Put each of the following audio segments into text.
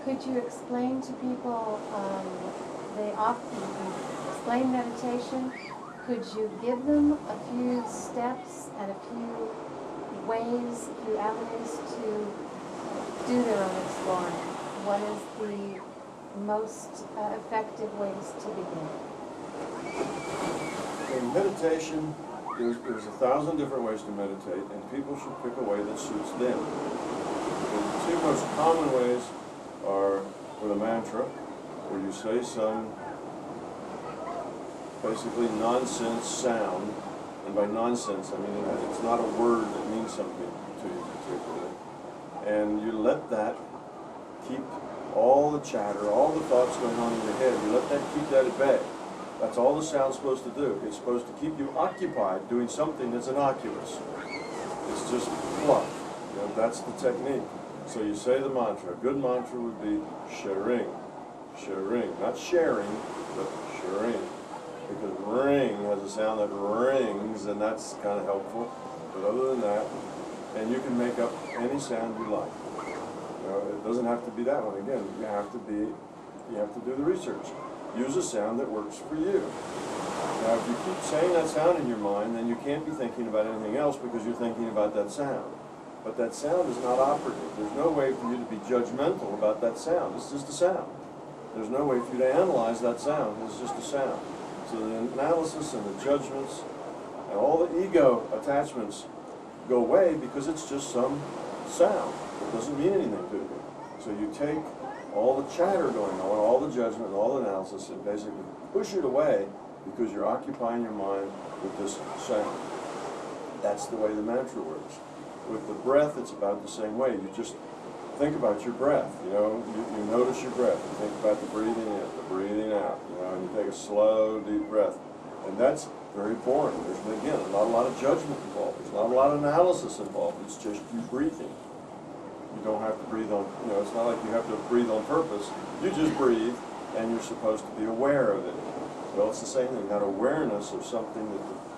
Could you explain to people, they often explain meditation? Could you give them a few steps and a few ways, a few avenues to do their own exploring? What is the most effective ways to begin? In meditation, there's 1,000 different ways to meditate, and people should pick a way that suits them. The two most common ways are with a mantra, where you say some basically nonsense sound, and by nonsense I mean it's not a word that means something to you particularly, and you let that keep all the chatter, all the thoughts going on in your head, you let that keep that at bay. That's all the sound's supposed to do. It's supposed to keep you occupied doing something that's innocuous. It's just fluff. You know, that's the technique. So you say the mantra. A good mantra would be sharing, sharing, not sharing, but sharing. Because ring has a sound that rings, and that's kind of helpful. But other than that, and you can make up any sound you like. You know, it doesn't have to be that one. Again, you have to do the research. Use a sound that works for you. Now, if you keep saying that sound in your mind, then you can't be thinking about anything else because you're thinking about that sound. But that sound is not operative. There's no way for you to be judgmental about that sound. It's just a sound. There's no way for you to analyze that sound. It's just a sound. So the analysis and the judgments and all the ego attachments go away because it's just some sound. It doesn't mean anything to you. So you take all the chatter going on, all the judgment, all the analysis, and basically push it away because you're occupying your mind with this sound. That's the way the mantra works. With the breath, it's about the same way. You just think about your breath, you know, you notice your breath. You think about the breathing in, the breathing out, you know, and you take a slow, deep breath. And that's very boring. There's, again, not a lot of judgment involved. There's not a lot of analysis involved. It's just you breathing. You don't have to breathe on, you know, it's not like you have to breathe on purpose. You just breathe, and you're supposed to be aware of it. Well, it's the same thing. That awareness of something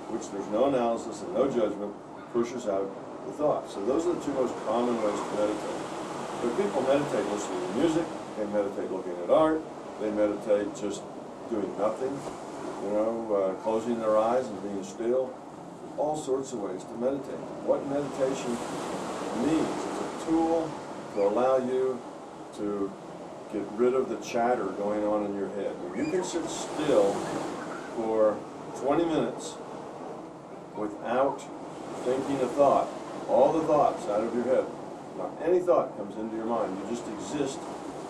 which there's no analysis and no judgment pushes out the thought. So those are the two most common ways to meditate. But people meditate listening to music, they meditate looking at art, they meditate just doing nothing, you know, closing their eyes and being still. All sorts of ways to meditate. What meditation means is a tool to allow you to get rid of the chatter going on in your head. When you can sit still for 20 minutes without thinking a thought, all the thoughts out of your head, not any thought comes into your mind, you just exist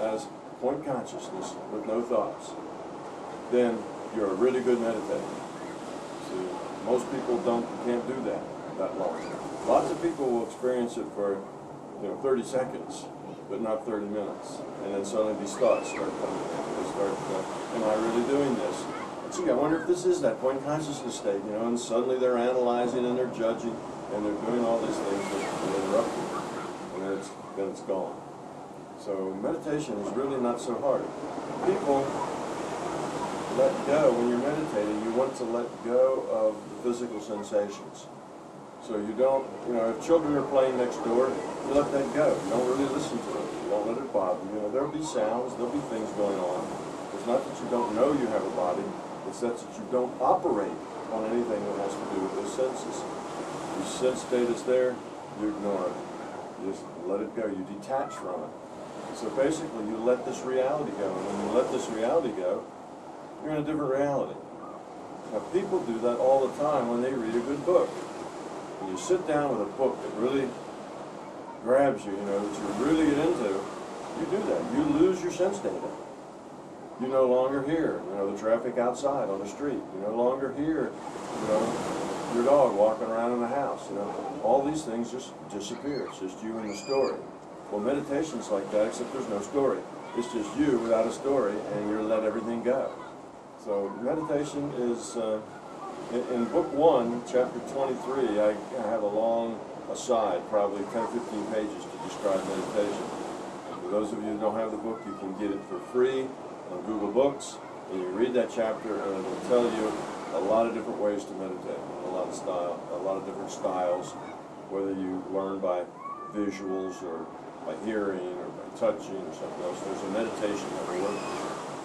as point consciousness with no thoughts, then you're a really good meditator. See, most people can't do that long. Lots of people will experience it for 30 seconds, but not 30 minutes. And then suddenly these thoughts start coming in. They start, am I really doing this? And gee, I wonder if this is that point consciousness state, and suddenly they're analyzing and they're judging and they're doing all these things that interrupt you. And then it's gone. So meditation is really not so hard. People let go. When you're meditating, you want to let go of the physical sensations. So you don't, if children are playing next door, you let that go. You don't really listen to it. You don't let it bother you. There'll be sounds, there'll be things going on. It's not that you don't know you have a body, it's that you don't operate on anything that has to do with those senses. Your sense state is there, you ignore it. You just let it go. You detach from it. So basically, you let this reality go. And when you let this reality go, you're in a different reality. Now, people do that all the time when they read a good book. When you sit down with a book that really grabs you, that you really get into, you do that. You lose your sense data. You no longer hear, the traffic outside on the street. You no longer hear, your dog walking around in the house. All these things just disappear. It's just you and the story. Well, meditation's like that, except there's no story. It's just you without a story, and you let everything go. So meditation is, in book 1, chapter 23, I have a long aside, probably 10 or 15 pages to describe meditation. And for those of you who don't have the book, you can get it for free on Google Books, and you read that chapter, and it will tell you a lot of different ways to meditate, a lot of different styles, whether you learn by visuals or by hearing or by touching or something else. There's a